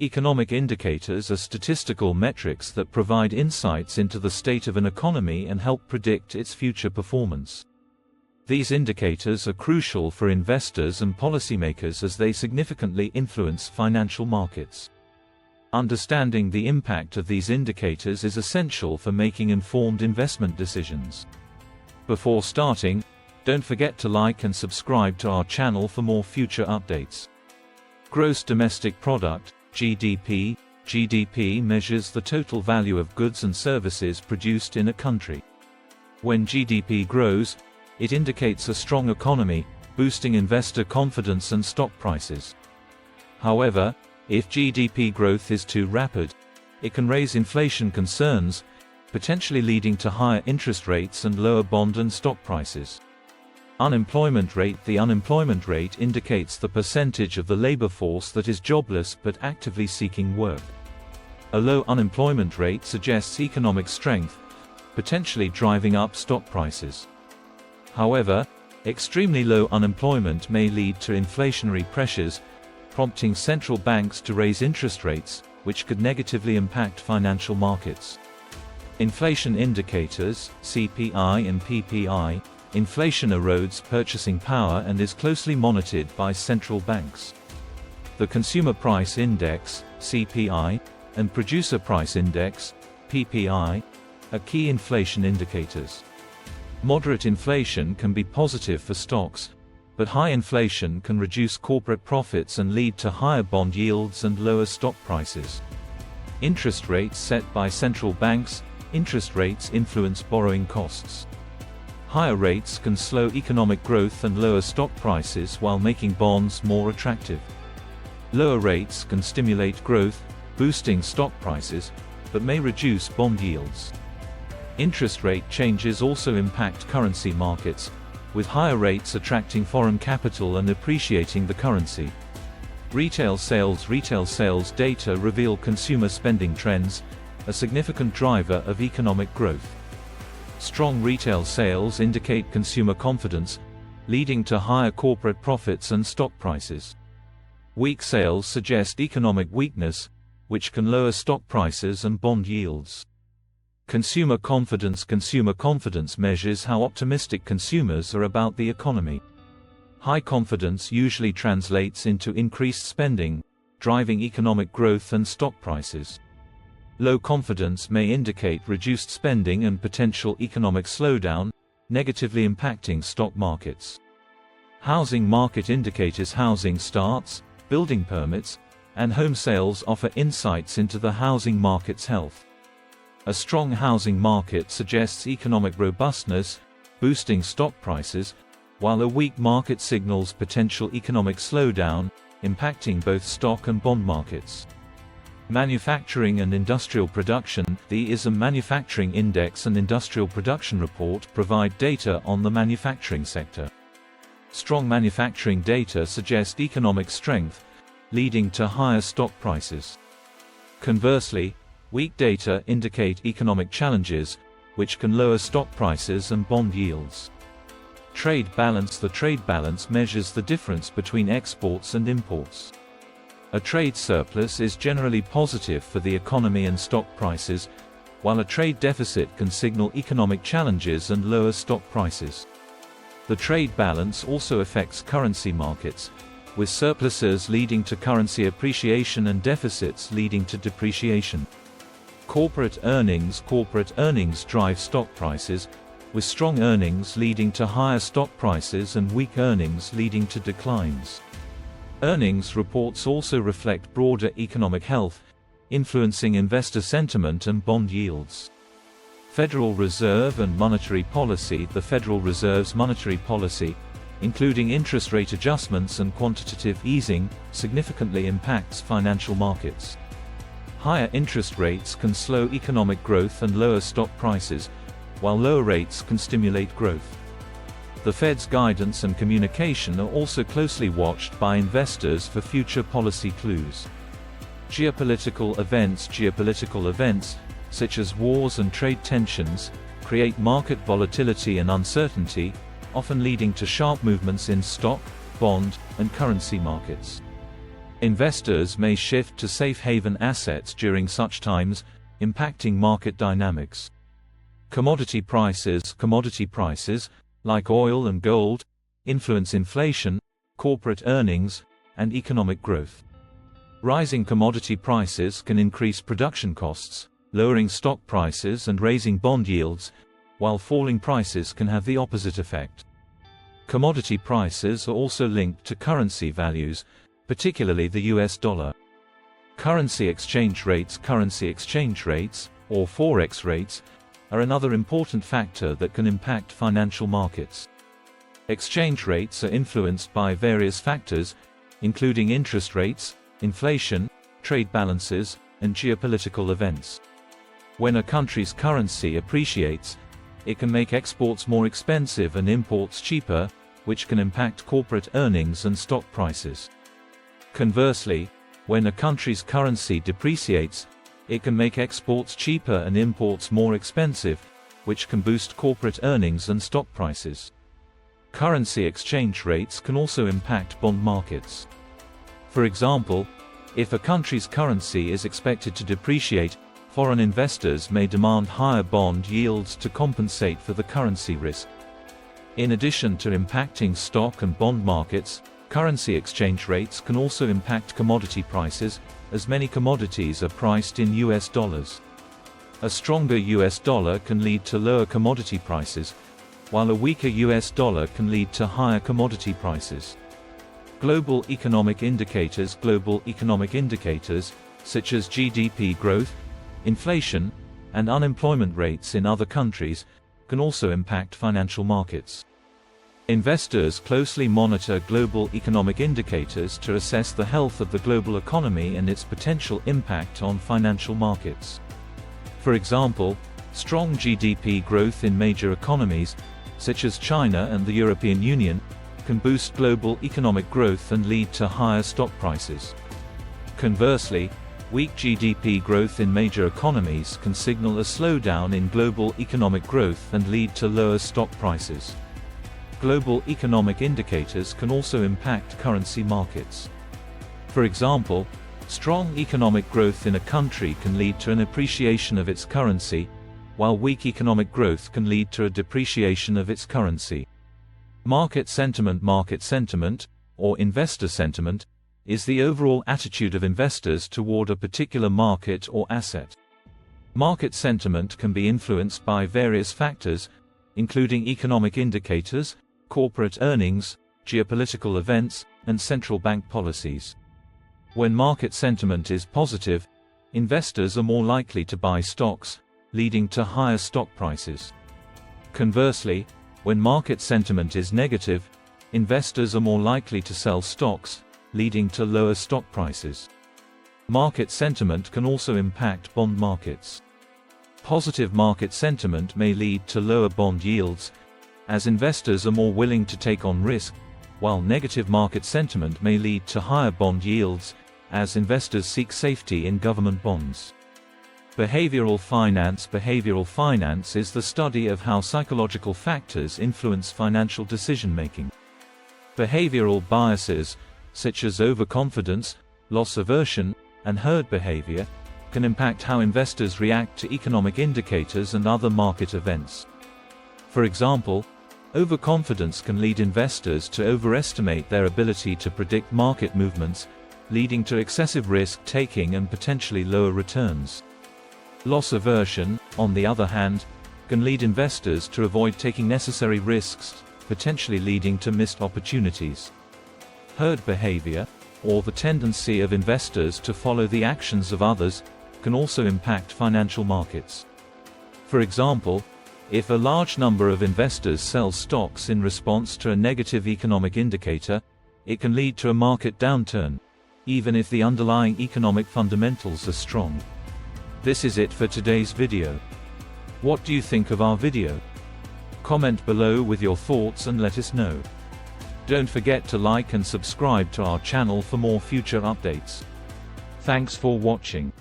Economic indicators are statistical metrics that provide insights into the state of an economy and help predict its future performance. These indicators are crucial for investors and policymakers as they significantly influence financial markets. Understanding the impact of these indicators is essential for making informed investment decisions. Before starting, don't forget to like and subscribe to our channel for more future updates. Gross Domestic Product, GDP. GDP measures the total value of goods and services produced in a country. When GDP grows, it indicates a strong economy, boosting investor confidence and stock prices. However, if GDP growth is too rapid, it can raise inflation concerns, potentially leading to higher interest rates and lower bond and stock prices. Unemployment rate. The unemployment rate indicates the percentage of the labor force that is jobless but actively seeking work. A low unemployment rate suggests economic strength, potentially driving up stock prices. However, extremely low unemployment may lead to inflationary pressures, prompting central banks to raise interest rates, which could negatively impact financial markets. Inflation indicators, CPI and PPI. Inflation erodes purchasing power and is closely monitored by central banks. The Consumer Price Index, CPI, and Producer Price Index, PPI, are key inflation indicators. Moderate inflation can be positive for stocks, but high inflation can reduce corporate profits and lead to higher bond yields and lower stock prices. Interest rates set by central banks. Interest rates influence borrowing costs. Higher rates can slow economic growth and lower stock prices while making bonds more attractive. Lower rates can stimulate growth, boosting stock prices, but may reduce bond yields. Interest rate changes also impact currency markets, with higher rates attracting foreign capital and appreciating the currency. Retail sales data reveal consumer spending trends, a significant driver of economic growth. Strong retail sales indicate consumer confidence, leading to higher corporate profits and stock prices. Weak sales suggest economic weakness, which can lower stock prices and bond yields. Consumer confidence. Consumer confidence measures how optimistic consumers are about the economy. High confidence usually translates into increased spending, driving economic growth and stock prices. Low confidence may indicate reduced spending and potential economic slowdown, negatively impacting stock markets. Housing market indicators. Housing starts, building permits, and home sales offer insights into the housing market's health. A strong housing market suggests economic robustness, boosting stock prices, while a weak market signals potential economic slowdown, impacting both stock and bond markets. Manufacturing and industrial production. The ISM Manufacturing Index and Industrial Production Report provide data on the manufacturing sector. Strong manufacturing data suggest economic strength, leading to higher stock prices. Conversely, weak data indicate economic challenges, which can lower stock prices and bond yields. Trade balance. The trade balance measures the difference between exports and imports. A trade surplus is generally positive for the economy and stock prices, while a trade deficit can signal economic challenges and lower stock prices. The trade balance also affects currency markets, with surpluses leading to currency appreciation and deficits leading to depreciation. Corporate earnings. Corporate earnings drive stock prices, with strong earnings leading to higher stock prices and weak earnings leading to declines. Earnings reports also reflect broader economic health, influencing investor sentiment and bond yields. Federal Reserve and monetary policy. The Federal Reserve's monetary policy, including interest rate adjustments and quantitative easing, significantly impacts financial markets. Higher interest rates can slow economic growth and lower stock prices, while lower rates can stimulate growth. The Fed's guidance and communication are also closely watched by investors for future policy clues. Geopolitical events, such as wars and trade tensions, create market volatility and uncertainty, often leading to sharp movements in stock, bond, and currency markets. Investors may shift to safe haven assets during such times, impacting market dynamics. Commodity prices, like oil and gold, influence inflation, corporate earnings, and economic growth. Rising commodity prices can increase production costs, lowering stock prices and raising bond yields, while falling prices can have the opposite effect. Commodity prices are also linked to currency values, particularly the US dollar. Currency exchange rates, or Forex rates, are another important factor that can impact financial markets. Exchange rates are influenced by various factors, including interest rates, inflation, trade balances, and geopolitical events. When a country's currency appreciates, it can make exports more expensive and imports cheaper, which can impact corporate earnings and stock prices. Conversely, when a country's currency depreciates, it can make exports cheaper and imports more expensive, which can boost corporate earnings and stock prices. Currency exchange rates can also impact bond markets. For example, if a country's currency is expected to depreciate, foreign investors may demand higher bond yields to compensate for the currency risk. In addition to impacting stock and bond markets, currency exchange rates can also impact commodity prices, as many commodities are priced in US dollars. A stronger US dollar can lead to lower commodity prices, while a weaker US dollar can lead to higher commodity prices. Global economic indicators, such as GDP growth, inflation, and unemployment rates in other countries, can also impact financial markets. Investors closely monitor global economic indicators to assess the health of the global economy and its potential impact on financial markets. For example, strong GDP growth in major economies, such as China and the European Union, can boost global economic growth and lead to higher stock prices. Conversely, weak GDP growth in major economies can signal a slowdown in global economic growth and lead to lower stock prices. Global economic indicators can also impact currency markets. For example, strong economic growth in a country can lead to an appreciation of its currency, while weak economic growth can lead to a depreciation of its currency. Market sentiment, or investor sentiment, is the overall attitude of investors toward a particular market or asset. Market sentiment can be influenced by various factors, including economic indicators, corporate earnings, geopolitical events, and central bank policies. When market sentiment is positive, investors are more likely to buy stocks, leading to higher stock prices. Conversely, when market sentiment is negative, investors are more likely to sell stocks, leading to lower stock prices. Market sentiment can also impact bond markets. Positive market sentiment may lead to lower bond yields, as investors are more willing to take on risk, while negative market sentiment may lead to higher bond yields, as investors seek safety in government bonds. Behavioral finance is the study of how psychological factors influence financial decision-making. Behavioral biases, such as overconfidence, loss aversion, and herd behavior, can impact how investors react to economic indicators and other market events. For example, overconfidence can lead investors to overestimate their ability to predict market movements, leading to excessive risk-taking and potentially lower returns. Loss aversion, on the other hand, can lead investors to avoid taking necessary risks, potentially leading to missed opportunities. Herd behavior, or the tendency of investors to follow the actions of others, can also impact financial markets. For example, if a large number of investors sell stocks in response to a negative economic indicator, it can lead to a market downturn, even if the underlying economic fundamentals are strong. This is it for today's video. What do you think of our video? Comment below with your thoughts and let us know. Don't forget to like and subscribe to our channel for more future updates. Thanks for watching.